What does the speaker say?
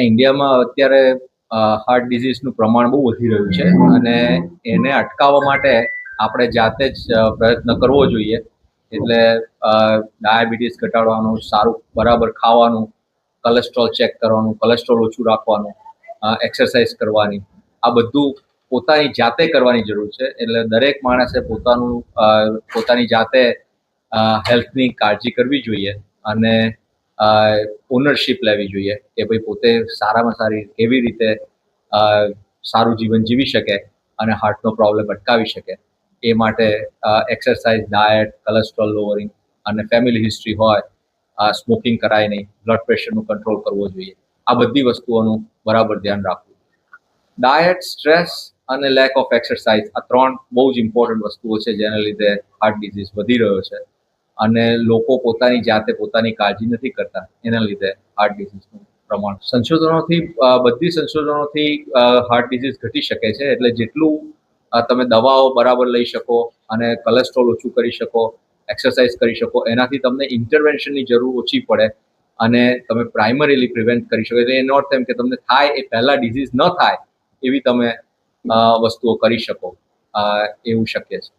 ઇન્ડિયામાં અત્યારે હાર્ટ ડિઝીઝનું પ્રમાણ બહુ વધી રહ્યું છે અને એને અટકાવવા માટે આપણે જાતે જ પ્રયત્ન કરવો જોઈએ. એટલે ડાયાબિટીસ ઘટાડવાનું, સારું બરાબર ખાવાનું, કોલેસ્ટ્રોલ ચેક કરવાનું, કોલેસ્ટ્રોલ ઓછું રાખવાનું, એક્સરસાઇઝ કરવાની, આ બધું પોતાની જાતે કરવાની જરૂર છે. એટલે દરેક માણસે પોતાની જાતે હેલ્થની કાળજી કરવી જોઈએ અને ઓનરશિપ લેવી જોઈએ કે ભાઈ પોતે સારામાં સારી કેવી રીતે સારું જીવન જીવી શકે અને હાર્ટનો પ્રોબ્લેમ અટકાવી શકે. એ માટે એક્સરસાઇઝ, ડાયટ, કોલેસ્ટ્રોલ લોવરિંગ અને ફેમિલી હિસ્ટ્રી હોય, સ્મોકિંગ કરાય નહીં, બ્લડ પ્રેશરનું કંટ્રોલ કરવો જોઈએ. આ બધી વસ્તુઓનું બરાબર ધ્યાન રાખવું. ડાયટ, સ્ટ્રેસ અને લેક ઓફ એક્સરસાઇઝ, આ 3 બહુ જ ઇમ્પોર્ટન્ટ વસ્તુઓ છે જેના લીધે હાર્ટ ડિઝીઝ વધી રહ્યો છે અને લોકો પોતાની જાતે પોતાની કાળજી નથી કરતા, એના લીધે હાર્ટ ડિઝીઝનું પ્રમાણ. બધી સંશોધનોથી હાર્ટ ડિઝીઝ ઘટી શકે છે. એટલે જેટલું તમે દવાઓ બરાબર લઈ શકો અને કોલેસ્ટ્રોલ ઓછું કરી શકો, એક્સરસાઇઝ કરી શકો, એનાથી તમને ઇન્ટરવેન્શનની જરૂર ઓછી પડે અને તમે પ્રાઇમરીલી પ્રિવેન્ટ કરી શકો. એટલે એનો અર્થ એમ કે તમને થાય એ પહેલાં ડિઝીઝ ન થાય એવી તમે વસ્તુઓ કરી શકો, એવું શક્ય છે.